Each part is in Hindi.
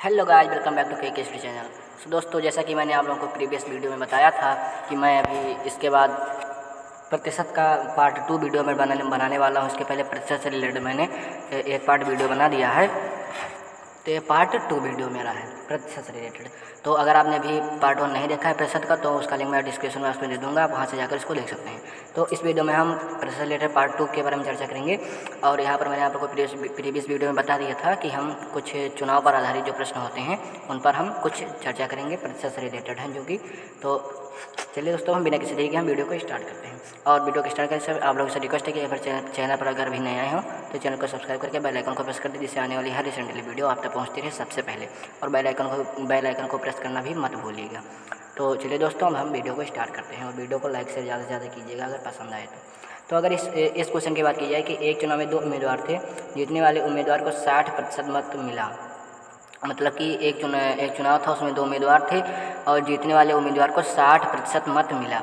Hello guys, welcome back to K study channel. So दोस्तों, जैसा कि मैंने आप लोगों को प्रीवियस वीडियो में बताया था कि मैं अभी इसके बाद प्रतिशत का पार्ट 2 वीडियो में बनाने वाला हूँ। इसके पहले प्रतिशत से रिलेटेड मैंने एक पार्ट वीडियो बना दिया है, तो ये पार्ट 2 वीडियो मेरा है प्रतिशत से रिलेटेड। तो अगर आपने अभी पार्ट 1 नहीं देखा है प्रतिशत का, तो उसका लिंक मैं डिस्क्रिप्शन में उसमें दे दूँगा, आप वहाँ से जाकर इसको देख सकते हैं। तो इस वीडियो में हम प्रतिशत से रिलेटेड पार्ट 2 के बारे में चर्चा करेंगे। और यहाँ पर मैंने आप लोगों को प्रीवियस वीडियो में बता दिया था कि हम कुछ चुनाव पर आधारित जो प्रश्न होते हैं उन पर हम कुछ चर्चा करेंगे, प्रतिशत से रिलेटेड हैं जो कि। तो चलिए दोस्तों, हम बिना किसी देरी के हम वीडियो को स्टार्ट करते हैं। और वीडियो को स्टार्ट करने से आप लोगों से रिक्वेस्ट है कि अगर चैनल पर अगर भी नए आए हों तो चैनल को सब्सक्राइब करके बेल आइकन को प्रेस कर दीजिए, जिससे आने वाली हर रिसेंटली वीडियो आप तक पहुँचती रहे सबसे पहले। और बेल आइकन को प्रेस करना भी मत भूलिएगा। तो चलिए दोस्तों, अब हम वीडियो को स्टार्ट करते हैं। और वीडियो को लाइक से ज़्यादा से ज़्यादा कीजिएगा अगर पसंद आए तो अगर इस क्वेश्चन की बात की जाए कि एक चुनाव में 2 उम्मीदवार थे, जीतने वाले उम्मीदवार को 60% मत मिला। मतलब कि एक चुनाव था, उसमें 2 उम्मीदवार थे और जीतने वाले उम्मीदवार को 60% मत मिला।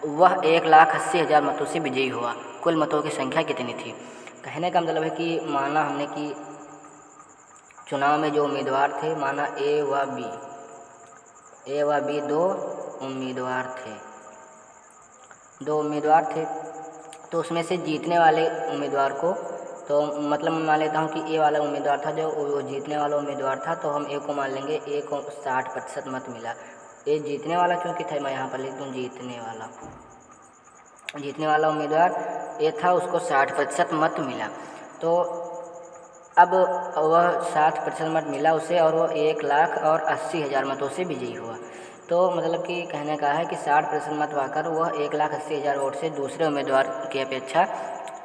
वह 1,80,000 मतों से विजयी हुआ। कुल मतों की संख्या कितनी थी? कहने का मतलब है कि माना हमने कि चुनाव में जो उम्मीदवार थे, माना ए व बी 2 उम्मीदवार थे, 2 उम्मीदवार थे। तो उसमें से जीतने वाले उम्मीदवार को, तो मतलब मैं मान लेता हूँ कि ए वाला उम्मीदवार था, जो वो जीतने वाला उम्मीदवार था, तो हम ए को मान लेंगे, ए को 60% मत मिला। ए जीतने वाला क्योंकि था, मैं यहाँ पर लिख दूँ जीतने वाला उम्मीदवार ए था, उसको 60% मत मिला। तो अब वह 60% मत मिला उसे, और वो 1,80,000 मतों से विजयी हुआ। तो मतलब कि कहने का है कि 60% मत पाकर वह 1,80,000 वोट से दूसरे उम्मीदवार की अपेक्षा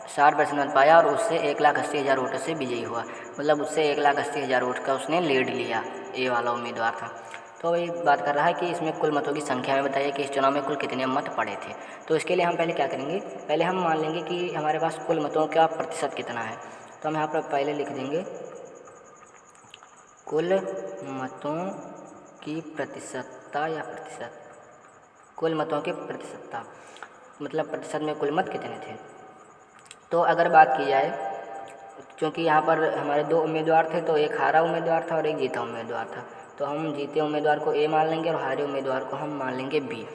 60% मत पाया और उससे 1,80,000 वोटों से विजयी हुआ। मतलब उससे 1,80,000 वोट का उसने लीड लिया, ए वाला उम्मीदवार था। तो वही बात कर रहा है कि इसमें कुल मतों की संख्या में बताइए कि इस चुनाव में कुल कितने मत पड़े थे। तो इसके लिए हम पहले क्या करेंगे, पहले हम मान लेंगे कि हमारे पास कुल मतों का प्रतिशत कितना है। तो हम यहाँ पर पहले लिख देंगे कुल मतों की प्रतिशतता या प्रतिशत, कुल मतों की प्रतिशतता मतलब प्रतिशत में कुल मत कितने थे। तो अगर बात की जाए, क्योंकि यहाँ पर हमारे 2 उम्मीदवार थे, तो एक हारा उम्मीदवार था और एक जीता उम्मीदवार था, तो हम जीते उम्मीदवार को ए मान लेंगे और हारे उम्मीदवार को हम मान लेंगे बी।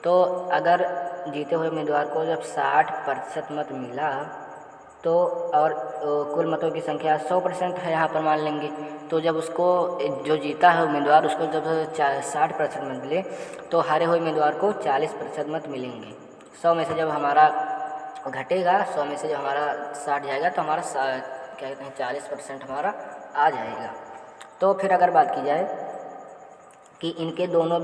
तो अगर जीते हुए उम्मीदवार को जब 60% मत मिला, तो और कुल मतों की संख्या 100% है, यहाँ पर मान लेंगे। तो जब उसको जो जीता है उम्मीदवार, उसको जब 60% मत मिले, तो हारे हुए उम्मीदवार को 40% मत मिलेंगे। 100 में से जब हमारा घटेगा, 100 में से जब हमारा 60 जाएगा, तो हमारा क्या कहते हैं 40% हमारा आ जाएगा। तो फिर अगर बात की जाए कि इनके दोनों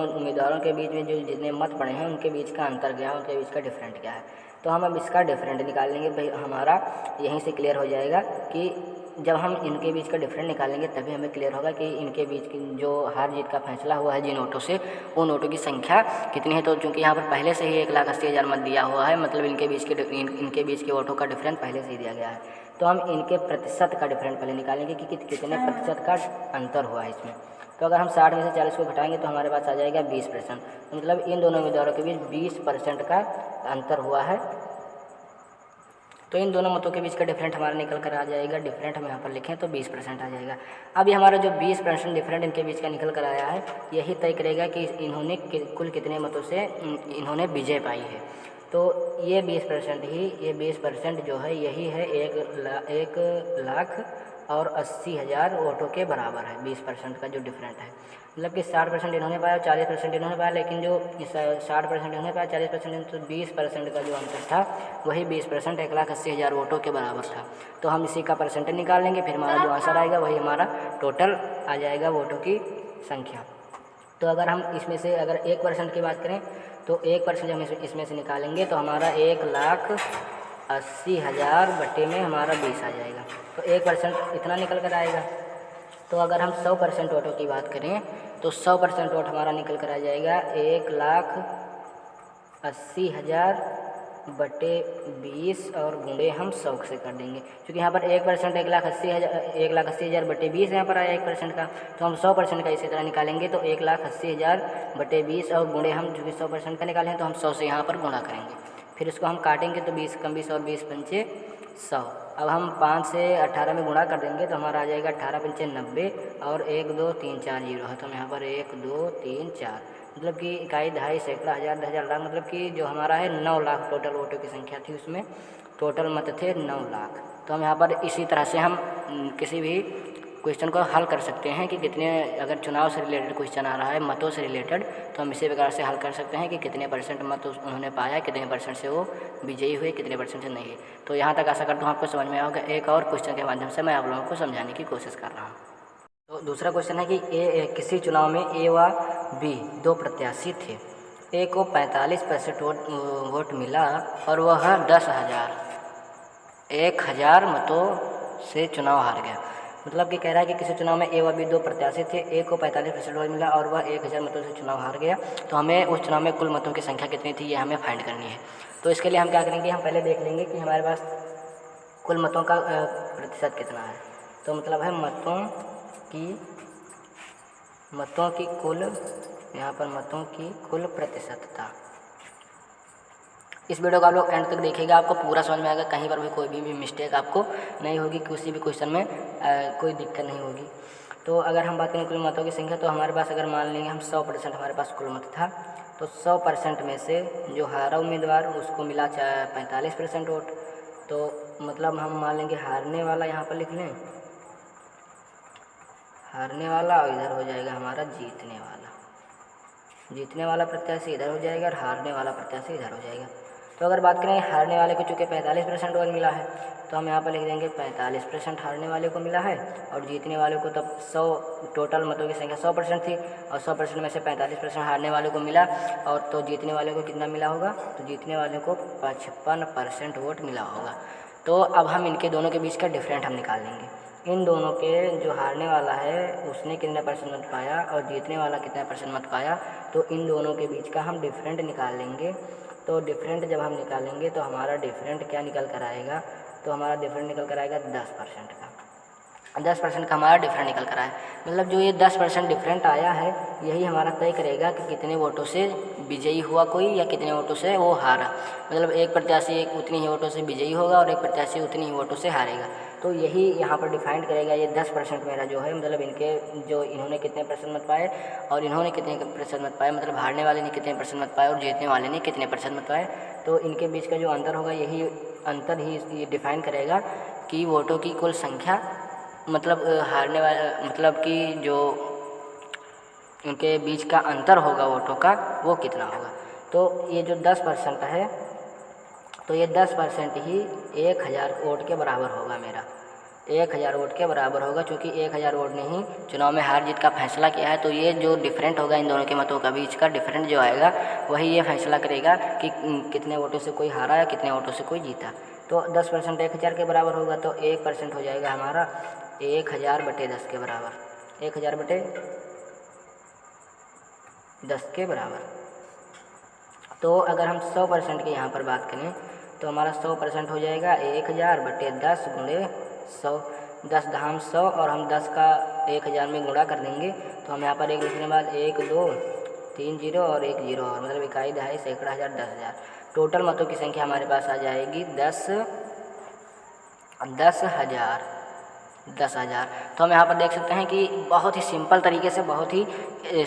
उम्मीदवारों के बीच में जो जितने मत पड़े हैं उनके बीच का अंतर क्या है, उनके बीच का डिफरेंट क्या है। तो हम अब इसका डिफरेंट निकाल लेंगे। भाई हमारा यहीं से क्लियर हो जाएगा कि जब हम इनके बीच का डिफरेंट निकालेंगे तभी हमें क्लियर होगा कि इनके बीच की जो हार जीत का फैसला हुआ है जिन वोटों से, उन वोटों की संख्या कितनी है। तो चूँकि यहाँ पर पहले से ही 1,80,000 मत दिया हुआ है, मतलब इनके बीच के वोटों का डिफरेंस पहले से ही दिया गया है। तो हम इनके प्रतिशत का डिफरेंस पहले निकालेंगे कि कितने प्रतिशत का अंतर हुआ है इसमें। तो अगर हम 60 में से 40 को घटाएंगे तो हमारे पास आ जाएगा 20%। मतलब इन दोनों उम्मीदवारों के बीच 20% का अंतर हुआ है। तो इन दोनों मतों के बीच का डिफरेंट हमारा निकल कर आ जाएगा। डिफरेंट हम यहाँ पर लिखें तो 20% आ जाएगा। अब ये हमारा जो 20% डिफरेंट इनके बीच का निकल कर आया है, यही तय करेगा कि इन्होंने कुल कितने मतों से इन्होंने विजय पाई है। तो ये 20% जो है यही है 1,80,000 वोटों के बराबर है। 20% का जो डिफरेंट है, मतलब कि 60% इन्होंने पाया, 40% इन्होंने पाया, लेकिन जो 60% इन्होंने पाया, 40% तो 20% का जो अंतर था वही 20% 1,80,000 वोटों के बराबर था। तो हम इसी का परसेंटेज निकाल लेंगे, फिर हमारा जो आंसर आएगा वही हमारा टोटल आ जाएगा वोटों की संख्या। तो अगर हम इसमें से अगर 1% की बात करें तो 1% हम इसमें से निकालेंगे तो हमारा 1,80,000 बटे में हमारा 20 आ जाएगा। तो 1% इतना निकल कर आएगा। तो अगर हम 100% वोटों की बात करें तो 100% वोट हमारा निकल कर आ जाएगा 1,80,000 बटे 20 और गुणे हम 100 से कर देंगे, क्योंकि यहाँ पर 1% 1,80,000 बटे 20 यहाँ पर आया 1% का। तो हम 100% का इसी तरह निकालेंगे तो 1,80,000 बटे 20 और गुणे हम चूँकि 100% का निकालें तो हम 100 से यहाँ पर गुणा करेंगे। फिर इसको हम काटेंगे तो 20 कम 20 और 20 पंचे 100 अब हम 5 से 18 में गुणा कर देंगे तो हमारा आ जाएगा 18 पंचे 90 और 1 2 3 4 जीरो है, तो हम यहाँ पर 1 2 3 4 मतलब कि इकाई, दहाई, सैकड़ा, हज़ार, 10,000, लाख, मतलब कि जो हमारा है 9 लाख टोटल वोटों की संख्या थी, उसमें टोटल मत थे 9 लाख। तो हम यहाँ पर इसी तरह से हम किसी भी क्वेश्चन को हल कर सकते हैं कि कितने, अगर चुनाव से रिलेटेड क्वेश्चन आ रहा है मतों से रिलेटेड, तो हम इसी प्रकार से हल कर सकते हैं कि कितने % मत उन्होंने पाया, कितने % से वो विजयी हुए, कितने % से नहीं। तो यहाँ तक आशा करता हूँ आपको समझ में आया होगा। एक और क्वेश्चन के माध्यम से मैं आप लोगों को समझाने की कोशिश कर रहा हूँ। तो दूसरा क्वेश्चन है कि किसी चुनाव में ए व बी दो प्रत्याशी थे। ए को 45% वोट मिला और वह 10,000 मतों से चुनाव हार गया। मतलब कि कह रहा है कि किसी चुनाव में ए व बी दो प्रत्याशी थे, ए को 45% वोट मिला और वह 1,000 मतों से चुनाव हार गया। तो हमें उस चुनाव में कुल मतों की संख्या कितनी थी, ये हमें फाइंड करनी है। तो इसके लिए हम क्या करेंगे, हम पहले देख लेंगे कि हमारे पास कुल मतों का प्रतिशत कितना है। तो मतलब है मतों की कुल, यहाँ पर मतों की कुल प्रतिशतता। इस वीडियो को आप लोग एंड तक देखिएगा, आपको पूरा समझ में आएगा, कहीं पर भी कोई भी मिस्टेक आपको नहीं होगी, किसी भी क्वेश्चन में कोई दिक्कत नहीं होगी। तो अगर हम बात करें कुल मतों की संख्या, तो हमारे पास अगर मान लेंगे हम 100% हमारे पास कुल मत था, तो 100% में से जो हारा उम्मीदवार उसको मिला 45% वोट। तो मतलब हम मान लेंगे हारने वाला, यहाँ पर लिख लें हारने वाला, और इधर हो जाएगा हमारा जीतने वाला प्रत्याशी इधर हो जाएगा और हारने वाला प्रत्याशी इधर हो जाएगा। तो अगर बात करें हारने वाले को चूँकि 45% वोट मिला है, तो हम यहाँ पर लिख देंगे 45% हारने वाले को मिला है, और जीतने वाले को तब 100, टोटल मतों की संख्या 100% थी और 100% में से 45% हारने वाले को मिला, और तो जीतने वाले को कितना मिला होगा, तो जीतने वाले को 55% वोट मिला होगा। तो अब हम इनके दोनों के बीच का डिफरेंट हम निकाल लेंगे। इन दोनों के, जो हारने वाला है उसने कितने % मत पाया और जीतने वाला कितने % मत पाया, तो इन दोनों के बीच का हम डिफरेंट निकाल लेंगे। तो डिफरेंट जब हम निकालेंगे तो हमारा डिफरेंट क्या निकल कर आएगा, तो हमारा डिफरेंट निकल कर आएगा 10% का। 10% का हमारा डिफरेंट निकल कर आया, मतलब जो ये 10% डिफरेंट आया है, यही हमारा तय करेगा कि कितने वोटों से विजयी हुआ कोई या कितने वोटों से वो हारा। मतलब एक प्रत्याशी उतनी ही वोटों से विजयी होगा और एक प्रत्याशी उतनी ही वोटों से हारेगा। तो यही यहाँ पर डिफाइन करेगा ये 10% मेरा जो है, मतलब इनके जो इन्होंने कितने % मत पाए और इन्होंने कितने % मत पाए, मतलब हारने वाले ने कितने % मत पाए और जीतने वाले ने कितने % मत पाए। तो इनके बीच का जो अंतर होगा, यही अंतर ही ये डिफाइन करेगा कि वोटों की कुल संख्या, मतलब हारने वाले, मतलब कि जो उनके बीच का अंतर होगा वोटों का, वो कितना होगा। तो ये जो 10% है, तो ये 10% ही 1,000 वोट के बराबर होगा मेरा, 1,000 वोट के बराबर होगा, क्योंकि 1,000 वोट ने ही चुनाव में हार जीत का फैसला किया है। तो ये जो डिफरेंट होगा इन दोनों के मतों का बीच का डिफरेंट जो आएगा, वही ये फैसला करेगा कि कितने वोटों से कोई हारा या कितने वोटों से कोई जीता। तो 10% 1,000 के बराबर होगा, तो 1% हो जाएगा हमारा 1,000/10 के बराबर, 1,000/10 के बराबर। तो अगर हम 100% की यहाँ पर बात करें, तो हमारा 100% हो जाएगा 1,000/10 गुणे 100, 10 दहाम 100, और हम 10 का 1,000 में गुणा कर देंगे। तो हम यहाँ पर एक लिखने के बाद 1 2 3 0 और 1 0, और मतलब इकाई, दहाई, सैकड़ा, हज़ार, 10,000। टोटल मतों की संख्या हमारे पास आ जाएगी 10,000। तो हम यहाँ पर देख सकते हैं कि बहुत ही सिंपल तरीके से, बहुत ही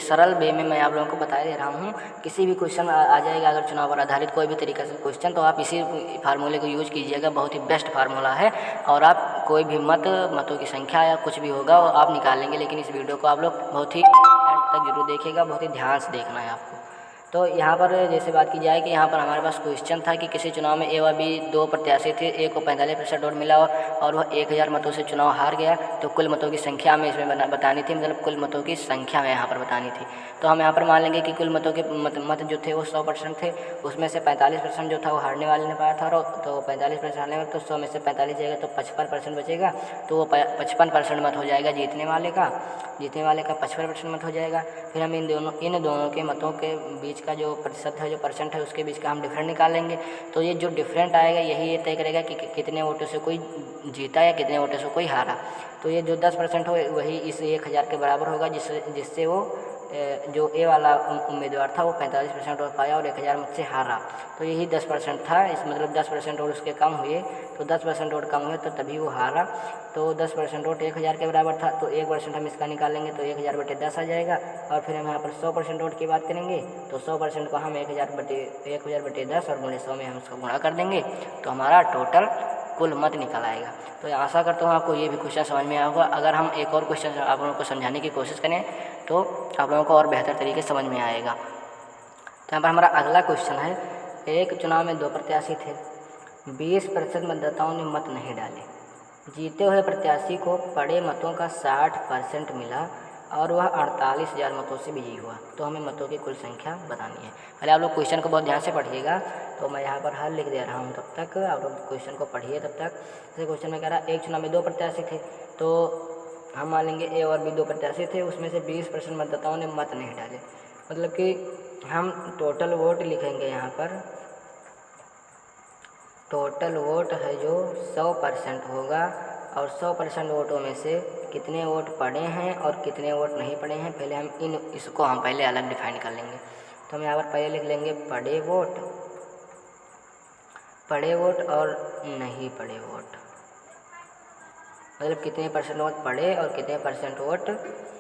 सरल वे में मैं आप लोगों को बता दे रहा हूँ। किसी भी क्वेश्चन आ जाएगा अगर चुनाव पर आधारित कोई भी तरीके से क्वेश्चन, तो आप इसी फार्मूले को यूज कीजिएगा, बहुत ही बेस्ट फार्मूला है। और आप कोई भी मतों की संख्या या कुछ भी होगा वो आप निकाल लेंगे। लेकिन इस वीडियो को आप लोग बहुत ही एंड तक जरूर देखिएगा, बहुत ही ध्यान से देखना है आपको। तो यहाँ पर जैसे बात की जाए कि यहाँ पर हमारे पास क्वेश्चन था कि किसी चुनाव में ए व बी दो प्रत्याशी थे, ए को 45% वोट मिला और वह 1,000 मतों से चुनाव हार गया। तो कुल मतों की संख्या हमें इसमें बतानी थी, मतलब कुल मतों की संख्या हमें यहाँ पर बतानी थी। तो हम यहाँ पर मान लेंगे कि कुल मतों के मत जो थे वो 100% थे, उसमें से 45% जो था वो हारने वाले ने पाया था, और तो 45% हारने वाले, तो 100 में से 45 जाएगा तो 55% बचेगा। तो वो 55% मत हो जाएगा जीतने वाले का 55% मत हो जाएगा। फिर हम इन दोनों के मतों के बीच का जो प्रतिशत है, जो परसेंट है, उसके बीच का हम डिफरेंट निकाल लेंगे। तो ये जो डिफरेंट आएगा, यही ये तय करेगा कि कितने वोटों से कोई जीता या कितने वोटों से कोई हारा। तो ये जो 10% हो, वही इस 1,000 के बराबर होगा, जिससे वो जो ए वाला उम्मीदवार था वो 45% वोट पाया और 1000 मत से हारा। तो यही 10% था, इस मतलब 10% वोट उसके कम हुए, तो 10% वोट कम हुए तो तभी वो हारा। तो 10% वोट 1000 के बराबर था, तो 1% हम इसका निकालेंगे तो 1000 बटे 10 आ जाएगा। और फिर हम यहाँ पर 100% वोट की बात करेंगे तो 100% को हम 1000 बटे 10 और गुणे 100 में हम इसको गुणा कर देंगे तो हमारा टोटल कुल मत निकल आएगा। तो आशा करता हूँ आपको ये भी क्वेश्चन समझ में आया होगा। अगर हम एक और क्वेश्चन आप लोगों को समझाने की कोशिश करें तो आप लोगों को और बेहतर तरीके से समझ में आएगा। तो यहाँ पर हमारा अगला क्वेश्चन है, एक चुनाव में 2 प्रत्याशी थे, 20% मतदाताओं ने मत नहीं डाले, जीते हुए प्रत्याशी को पड़े मतों का 60% मिला और वह 48,000 मतों से विजयी हुआ। तो हमें मतों की कुल संख्या बतानी है। पहले आप लोग क्वेश्चन को बहुत ध्यान से पढ़िएगा, तो मैं यहाँ पर हल लिख दे रहा हूँ, तब तक आप लोग क्वेश्चन को पढ़िए। तब तक जैसे क्वेश्चन में कह रहा है एक चुनाव में 2 प्रत्याशी थे, तो हम मान लेंगे ए और बी 2 प्रत्याशी थे, उसमें से 20% मतदाताओं ने मत नहीं डाले। मतलब कि हम टोटल वोट लिखेंगे यहाँ पर, टोटल वोट है जो 100% होगा और 100% वोटों में से कितने वोट पड़े हैं और कितने वोट नहीं पड़े हैं, पहले हम इसको हम पहले अलग डिफाइन कर लेंगे। तो हम यहाँ पर पहले लिख लेंगे पड़े वोट और नहीं पड़े वोट, मतलब कितने % वोट पड़े और कितने % वोट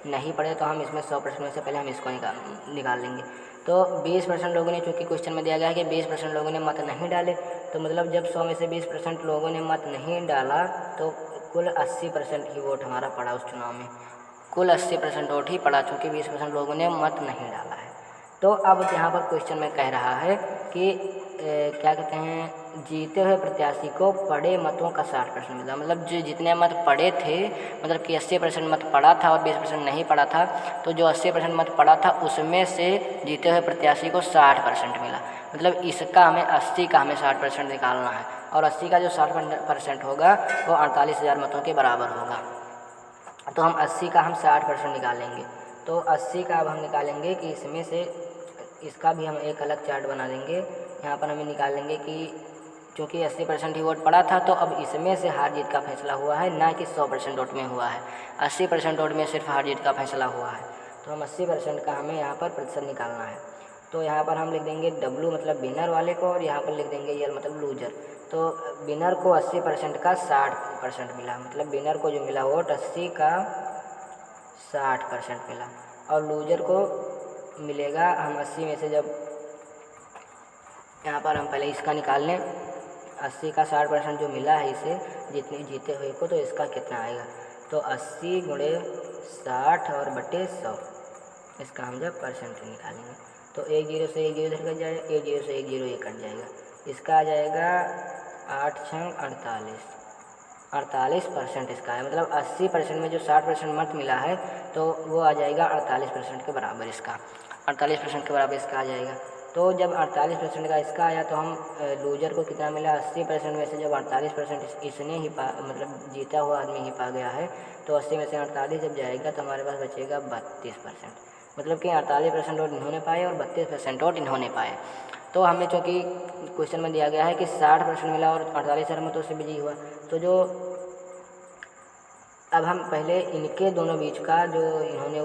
नहीं पड़े। तो हम इसमें 100% में से पहले हम इसको निकाल लेंगे। तो 20% लोगों ने, चूँकि क्वेश्चन में दिया गया है कि 20% लोगों ने मत नहीं डाले, तो मतलब जब 100 में से 20% लोगों ने मत नहीं डाला तो कुल 80% ही वोट हमारा पड़ा उस चुनाव में, कुल 80% वोट ही पड़ा, चूँकि 20% लोगों ने मत नहीं डाला है। तो अब यहाँ पर क्वेश्चन में कह रहा है कि क्या कहते हैं, जीते हुए प्रत्याशी को पड़े मतों का 60% मिला, मतलब जो जितने मत पड़े थे, मतलब कि 80% मत पड़ा था और 20% नहीं पड़ा था, तो जो 80% मत पड़ा था उसमें से जीते हुए प्रत्याशी को 60% मिला। मतलब इसका हमें 80 का हमें 60% निकालना है और 80 का जो 60% होगा वो 48,000 मतों के बराबर होगा। तो हम 80 का हम 60% निकालेंगे। तो 80 का अब हम निकालेंगे कि इसमें से, इसका भी हम एक अलग चार्ट बना देंगे। यहाँ पर हमें निकाल लेंगे कि चूँकि 80% ही वोट पड़ा था, तो अब इसमें से हार जीत का फैसला हुआ है, ना कि 100% वोट में हुआ है। 80% वोट में सिर्फ हार जीत का फैसला हुआ है। तो हम 80% का हमें यहाँ पर प्रतिशत निकालना है। तो यहाँ पर हम लिख देंगे W मतलब विनर वाले को, और यहाँ पर लिख देंगे L मतलब लूजर। तो विनर को 80% का 60% मिला, मतलब विनर को जो मिला वोट 80 का 60% मिला, और लूजर को मिलेगा, हम 80 में से जब यहाँ पर हम पहले इसका निकाल लें, 80 का 60% जो मिला है इसे जितने जीते हुए को, तो इसका कितना आएगा, तो 80 गुणे 60 और बटे 100, इसका हम जब परसेंट निकालेंगे तो 1 0 से 1 0 इधर कट जाएगा, 1 0 से 1 0 ये कट जाएगा, इसका आ जाएगा 8 छंग 48, 48% इसका है। मतलब 80% में जो 60% मत मिला है तो वो आ जाएगा 48% के बराबर, इसका 48% के बराबर इसका आ जाएगा। तो जब 48% का इसका आया तो हम लूजर को कितना मिला, 80% में से जब 48% इसने ही मतलब जीता हुआ आदमी ही पा गया है, तो 80 में से 48 जब जाएगा तो हमारे पास बचेगा 32%। मतलब कि 48% वोट इन्होंने पाए और 32% वोट इन्होंने पाए। तो हमें चूँकि क्वेश्चन में दिया गया है कि 60% मिला और 48,000 मतों से विजयी हुआ, तो जो अब हम पहले इनके दोनों बीच का जो इन्होंने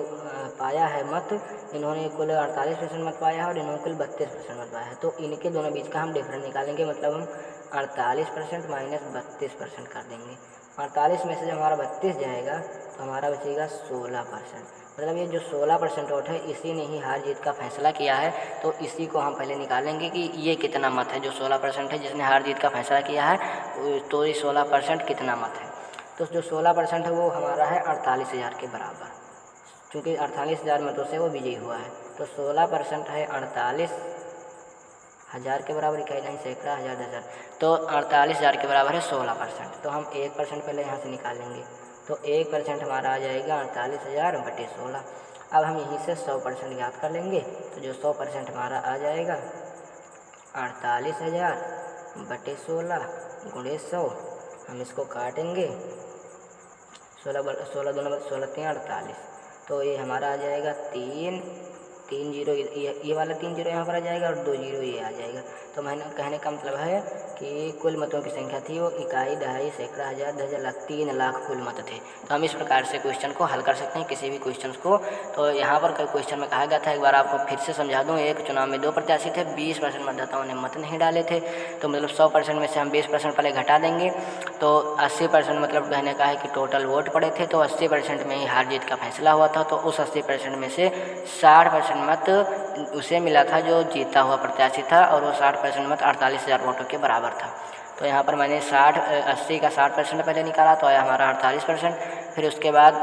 पाया है मत, इन्होंने कुल 48% मत पाया है और इन्होंने कुल 32% मत पाया है, तो इनके दोनों बीच का हम डिफरेंस निकालेंगे। मतलब हम 48% माइनस 32% कर देंगे। 48 में से जब हमारा 32 जाएगा तो हमारा बचेगा 16%। मतलब ये जो 16% वोट है इसी ने ही हार जीत का फैसला किया है, तो इसी को हम पहले निकालेंगे कि ये कितना मत है, जो 16% है जिसने हार जीत का फैसला किया है, तो ये 16% कितना मत है। तो जो 16% है वो हमारा है 48,000 के बराबर, क्योंकि 48,000 मतों से वो विजयी हुआ है। तो 16% है 48,000 के बराबर, इकाई नहीं सैकड़ा हज़ार दस, तो 48,000 के बराबर है 16%। तो हम 1% पहले यहाँ से निकालेंगे, तो 1% हमारा आ जाएगा 48,000 बटे 16। अब हम यहीं से 100% याद कर लेंगे, तो जो 100% हमारा आ जाएगा 48,000 बटे 16 गुणे 100, हम इसको काटेंगे, 16 दूना 16 3 48, तो ये हमारा आ जाएगा 3 0, ये वाला 3 0 यहाँ पर आ जाएगा और 2 0 ये आ जाएगा। तो मैंने कहने का मतलब है कि कुल मतों की संख्या थी वो इकाई, दहाई, सैकड़ा, हज़ार, 10 लाख, 3 लाख कुल मत थे। तो हम इस प्रकार से क्वेश्चन को हल कर सकते हैं, किसी भी क्वेश्चन को। तो यहाँ पर क्वेश्चन में कहा गया था, एक बार आपको फिर से समझा दूँ, एक चुनाव में 2 प्रत्याशी थे, 20% मतदाताओं ने मत नहीं डाले थे, तो मतलब 100% में से हम 20% पहले घटा देंगे, तो 80% मतलब कहने का है कि टोटल वोट पड़े थे, तो 80% में ही हार जीत का फैसला हुआ था। तो उस 80% में से 60% मत उसे मिला था जो जीता हुआ प्रत्याशी था, और वो 60% मत 48,000 वोटों के बराबर था। तो यहाँ पर मैंने 80 का 60% पहले निकाला, तो आया हमारा 48%। फिर उसके बाद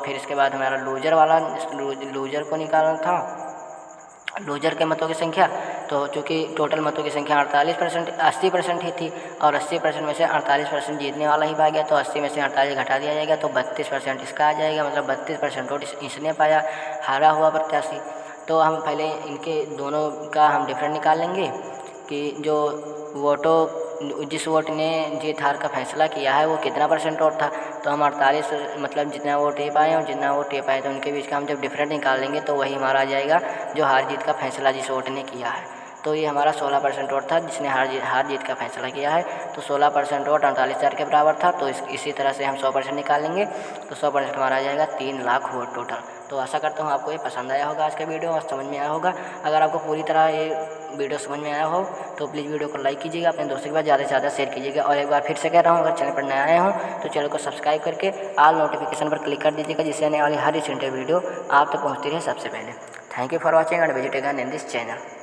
फिर इसके बाद हमारा लूजर को निकालना था, लूजर के मतों की संख्या। तो चूँकि टोटल मतों की संख्या 80% ही थी, और 80% में से 48% जीतने वाला ही पाया गया, तो 80 में से 48 घटा दिया जाएगा, तो 32% इसका आ जाएगा, मतलब 32% वोट इसने पाया, हारा हुआ प्रत्याशी। तो हम पहले इनके दोनों का हम डिफरेंट निकाल लेंगे कि जिस वोट ने जीत हार का फैसला किया है वो कितना % वोट था। तो हम 48 मतलब जितना वोट ये पाए और जितना वोट ये पाए, तो उनके बीच का हम जब डिफरेंट निकाल लेंगे तो वही हमारा आ जाएगा जो हार जीत का फैसला जिस वोट ने किया है। तो ये हमारा 16% वोट था जिसने हार जीत का फैसला किया है। तो 16% वोट 48,000 के बराबर था। तो इसी तरह से हम 100% निकाल लेंगे, तो 100% हमारा आ जाएगा 3 लाख वोट टोटल। तो आशा करता हूँ आपको ये पसंद आया होगा, आज का वीडियो और समझ में आया होगा। अगर आपको पूरी तरह ये वीडियो समझ में आया हो तो प्लीज़ वीडियो को लाइक कीजिएगा, अपने दोस्तों के पास ज़्यादा से ज़्यादा शेयर कीजिएगा। और एक बार फिर से कह रहा हूँ, अगर चैनल पर नया आए हों तो चैनल को सब्सक्राइब करके ऑल नोटिफिकेशन पर क्लिक कर दीजिएगा, जिससे आने वाली हर रिसेंट वीडियो आप तक पहुँचती रहे सबसे पहले। Thank you for watching and visit again in this channel.